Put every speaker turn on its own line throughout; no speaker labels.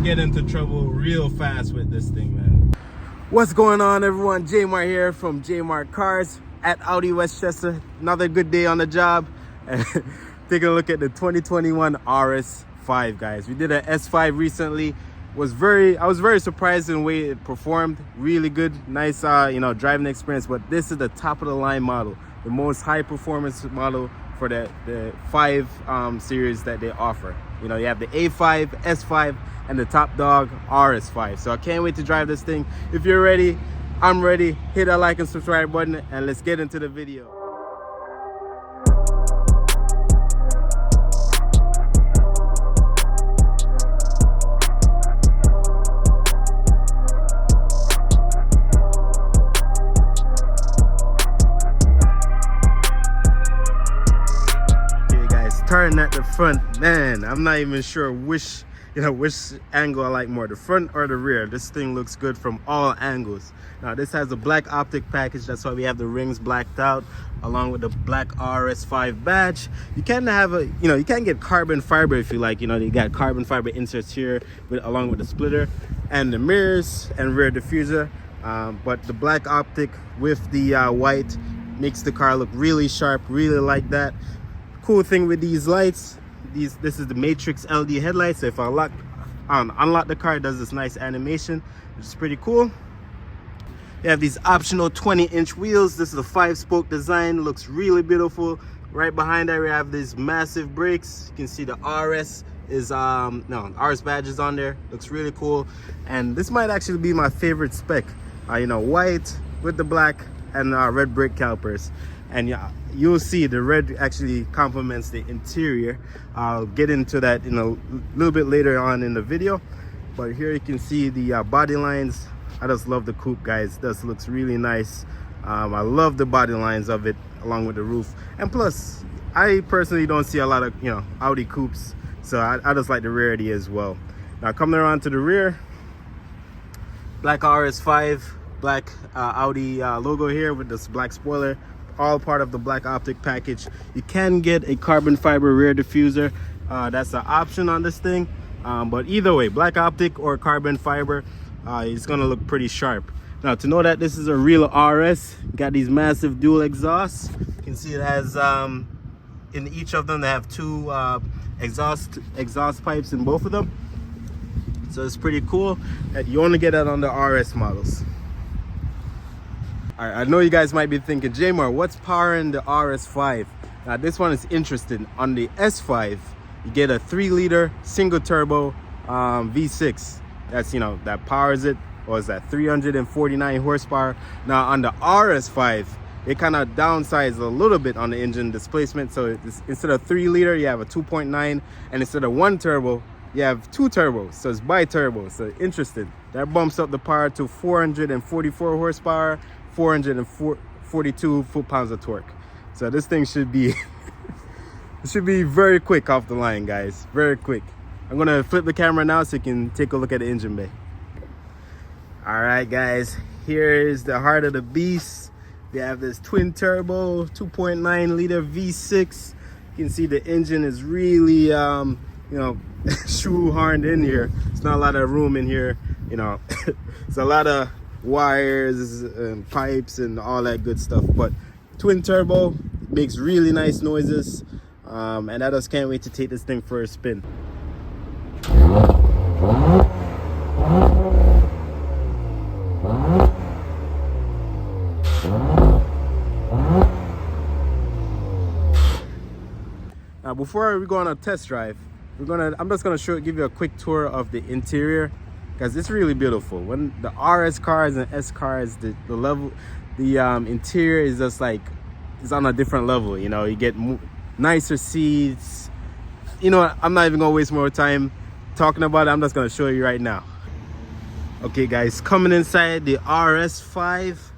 get into trouble real fast with this thing, man. What's going on, everyone? Jmar here from Jmar Cars at Audi Westchester. Another good day on the job. Taking a look at the 2021 RS5, guys. We did an S5 recently. I was very surprised in the way it performed. Really good, nice, driving experience. But this is the top of the line model, the most high performance model for the 5 series that they offer. You have the A5, S5, and the top dog RS5. So I can't wait to drive this thing. If you're ready, I'm ready. Hit that like and subscribe button, and let's get into the video. Starting at the front, man, I'm not even sure which angle I like more, the front or the rear. This thing looks good from all angles. Now this has a black optic package, that's why we have the rings blacked out, along with the black RS5 badge. You can have you can get carbon fiber if you like. You got carbon fiber inserts here along with the splitter and the mirrors and rear diffuser. But the black optic with the white makes the car look really sharp. Really like that. Cool thing with these lights, this is the matrix LED headlights. So if I unlock the car, it does this nice animation, which is pretty cool. You have these optional 20-inch wheels. This is a 5-spoke design, looks really beautiful. Right behind that we have these massive brakes. You can see the RS is RS badge is on there. Looks really cool. And this might actually be my favorite spec. White with the black and red brake calipers. And yeah, you'll see the red actually complements the interior. I'll get into that in a little bit later on in the video. But here you can see the body lines. I just love the coupe, guys. This looks really nice. I love the body lines of it along with the roof. And plus, I personally don't see a lot of Audi coupes, so I just like the rarity as well. Now coming around to the rear, black RS5, black Audi logo here with this black spoiler. All part of the black optic package. You can get a carbon fiber rear diffuser. That's an option on this thing. But either way, black optic or carbon fiber, it's gonna look pretty sharp. Now to know that this is a real RS, got these massive dual exhausts. You can see it has in each of them they have 2 exhaust pipes in both of them. So it's pretty cool. You only get that on the RS models. I know you guys might be thinking, Jmar, what's powering the RS5? Now this one is interesting. On the S5, you get a 3-liter single turbo V6. That's that powers it, or is that 349 horsepower. Now on the RS5, it kind of downsized a little bit on the engine displacement. So instead of 3-liter, you have a 2.9, and instead of 1 turbo, you have 2 turbos. So it's bi-turbo. So interesting. That bumps up the power to 444 horsepower. 442 foot-pounds of torque. So this thing should be it should be very quick off the line, guys. Very quick. I'm gonna flip the camera now so you can take a look at the engine bay. All right, guys, here is the heart of the beast. We have this twin turbo 2.9 liter V6. You can see the engine is really shoehorned in here. It's not a lot of room in here. It's a lot of wires and pipes and all that good stuff. But twin turbo makes really nice noises, and I just can't wait to take this thing for a spin. Now before we go on a test drive, I'm just gonna give you a quick tour of the interior, because it's really beautiful. When the RS cars and S cars, the interior is just like, it's on a different level. You get nicer seats. I'm not even gonna waste more time talking about it. I'm just gonna show you right now. Okay, guys, coming inside the RS5,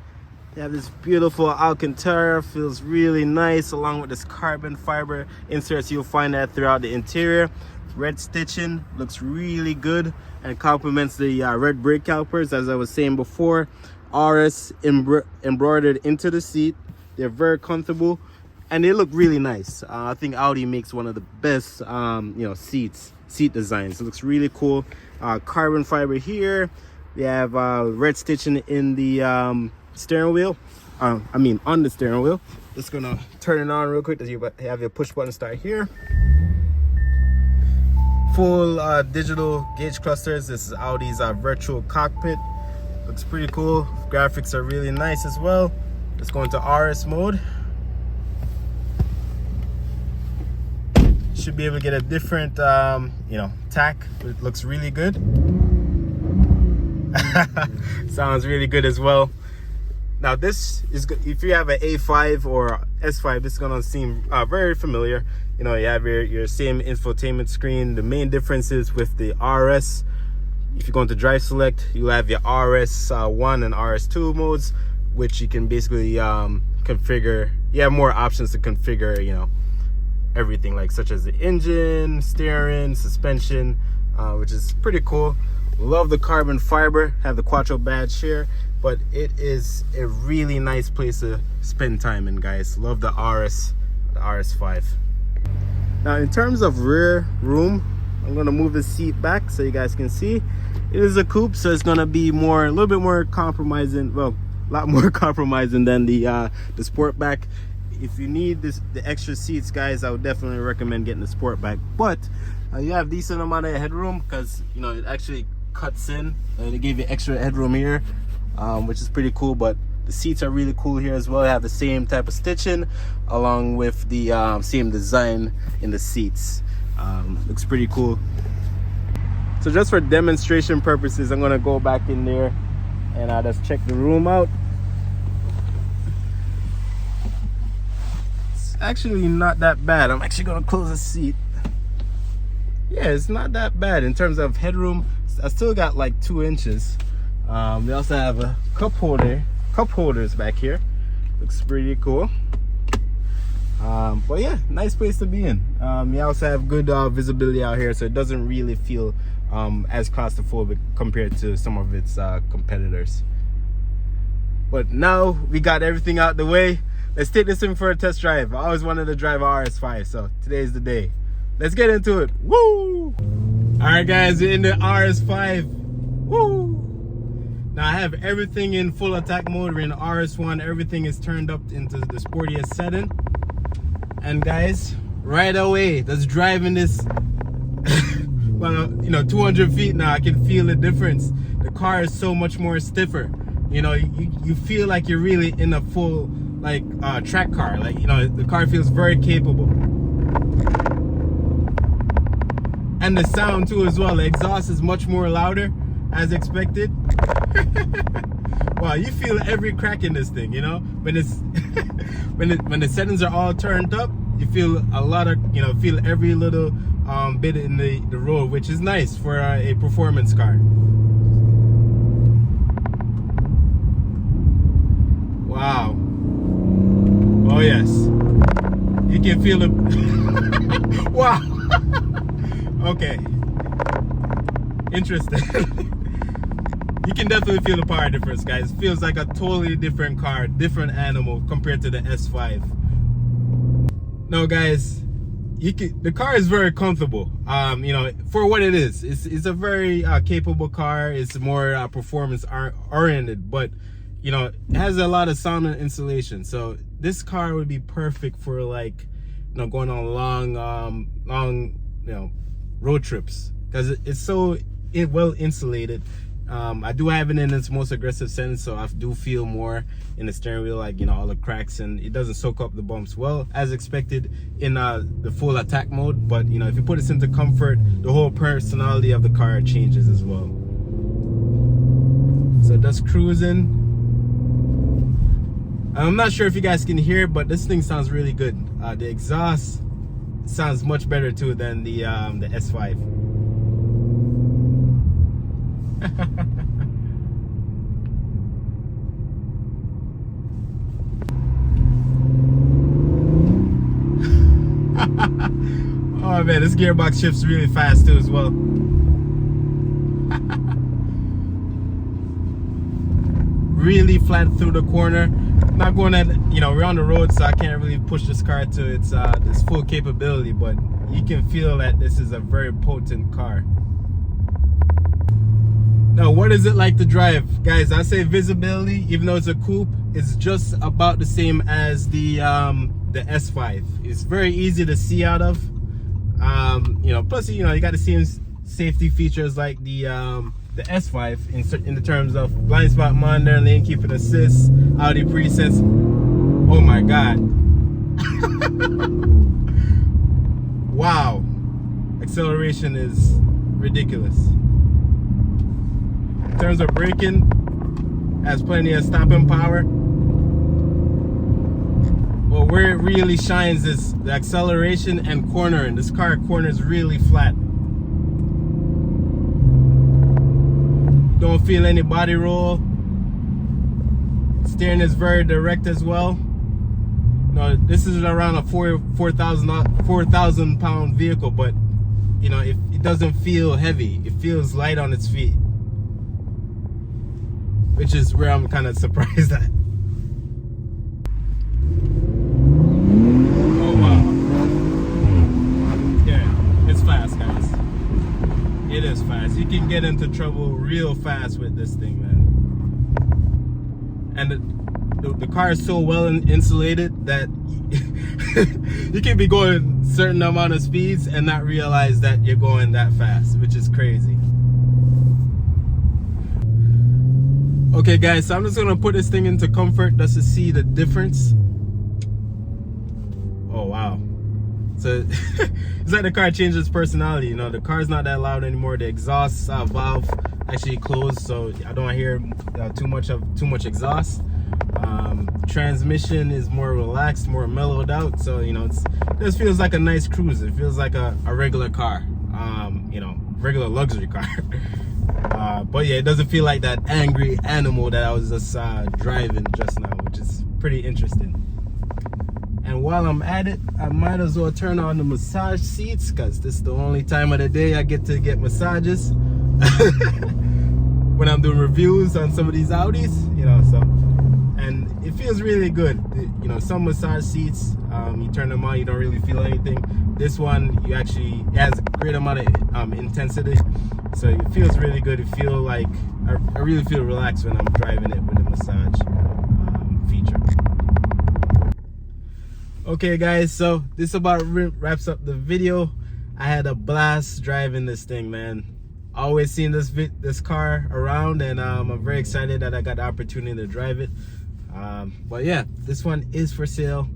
you have this beautiful Alcantara. Feels really nice, along with this carbon fiber inserts. You'll find that throughout the interior. Red stitching looks really good and complements the red brake calipers, as I was saying before. RS embroidered into the seat. They're very comfortable. and they look really nice. I think Audi makes one of the best seat designs. It looks really cool. Carbon fiber here. They have red stitching in the steering wheel. On the steering wheel. Just gonna turn it on real quick. You have your push button start here. Full digital gauge clusters. This is Audi's virtual cockpit. Looks pretty cool. Graphics are really nice as well. Let's go into RS mode. Should be able to get a different tack. It looks really good. Sounds really good as well. Now this is good if you have an A5 or S5. This is gonna seem very familiar. You have your same infotainment screen. The main difference is with the RS, if you go into drive select, you have your RS1 and RS2 modes, which you can basically configure. You have more options to configure everything, like such as the engine, steering, suspension, which is pretty cool. Love the carbon fiber. Have the Quattro badge here, but it is a really nice place to spend time in, guys. Love the RS5. Now in terms of rear room, I'm gonna move the seat back so you guys can see. It is a coupe, so it's gonna be a little bit more compromising. Well, a lot more compromising than the Sportback. If you need the extra seats, guys, I would definitely recommend getting the Sportback. But you have decent amount of headroom because it actually cuts in. They gave you extra headroom here, which is pretty cool. But the seats are really cool here as well. They have the same type of stitching along with the same design in the seats. Looks pretty cool. So just for demonstration purposes, I'm gonna go back in there and I'll just check the room out. It's actually not that bad. I'm actually gonna close the seat. Yeah, it's not that bad in terms of headroom. I still got like 2 inches. They also have a cup holders back here. Looks pretty cool. But yeah, nice place to be in. You also have good visibility out here, so it doesn't really feel as claustrophobic compared to some of its competitors. But now we got everything out the way. Let's take this in for a test drive. I always wanted to drive a RS5, so today's the day. Let's get into it. Woo! All right, guys, we're in the RS5. Woo! Now I have everything in full attack mode. We're in RS1. Everything is turned up into the sportiest setting. And guys, right away, that's driving this. Well, 200 feet now, I can feel the difference. The car is so much more stiffer. You feel like you're really in a full track car. The car feels very capable. And the sound too as well. The exhaust is much more louder as expected. Wow, you feel every crack in this thing, when it's when the settings are all turned up, you feel a lot of feel every little bit in the road, which is nice for a performance car. Wow. Oh yes, you can feel it. Wow. Okay, interesting. You can definitely feel the power difference, guys. It feels like a totally different car, different animal compared to the S5. No, guys, the car is very comfortable. For what it is, it's a very capable car. It's more performance oriented, but it has a lot of sound and insulation. So this car would be perfect for going on long road trips because it's so well insulated. I do have it in its most aggressive sense, so I do feel more in the steering wheel, all the cracks, and it doesn't soak up the bumps well as expected in the full attack mode. But if you put this into comfort, the whole personality of the car changes as well. So just cruising. I'm not sure if you guys can hear it, but this thing sounds really good. The exhaust sounds much better too than the S5. Oh man, this gearbox shifts really fast too as well. Really flat through the corner. not going at, you know, we're on the road, so I can't really push this car to its full capability, but you can feel that this is a very potent car. Now, what is it like to drive? Guys, I say visibility, even though it's a coupe, it's just about the same as the S5. It's very easy to see out of. You know, plus, you know, you got the same safety features like the S5 in the terms of blind spot monitor, lane keeping assist, Audi presets. Oh my God. Wow. Acceleration is ridiculous. In terms of braking, has plenty of stopping power. But where it really shines is the acceleration and cornering. This car corners really flat. Don't feel any body roll. Steering is very direct as well. No, this is around a 4,000 pound vehicle, but you know, it doesn't feel heavy. It feels light on its feet, which is where I'm kind of surprised at. Oh wow. Yeah, it's fast, guys. It is fast. You can get into trouble real fast with this thing, man. And the car is so well insulated that you can be going a certain amount of speeds and not realize that you're going that fast, which is crazy. Okay guys, so I'm just gonna put this thing into comfort just to see the difference. Oh wow. So it's like the car changed its personality. You know, the car's not that loud anymore. The exhaust valve actually closed, so I don't hear too much exhaust. Transmission is more relaxed, more mellowed out. So you know, it just feels like a nice cruise. It feels like a regular car. You know, regular luxury car. But yeah, it doesn't feel like that angry animal that I was just driving just now, which is pretty interesting. And while I'm at it, I might as well turn on the massage seats, because this is the only time of the day I get to get massages when I'm doing reviews on some of these Audis, you know. So, and it feels really good. You know, some massage seats, you turn them on, you don't really feel anything. This one, it has a great amount of intensity, so it feels really good. It feels like I really feel relaxed when I'm driving it with the massage feature. Okay guys, so this about wraps up the video. I had a blast driving this thing, man. Always seen this car around, and I'm very excited that I got the opportunity to drive it. But yeah, this one is for sale.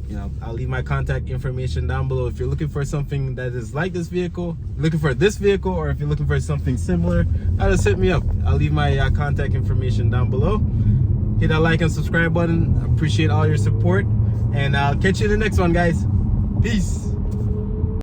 You know, I'll leave my contact information down below. If you're looking for something that is like this vehicle, looking for this vehicle, or if you're looking for something similar, just hit me up. I'll leave my contact information down below. Hit that like and subscribe button. I appreciate all your support. And I'll catch you in the next one, guys. Peace.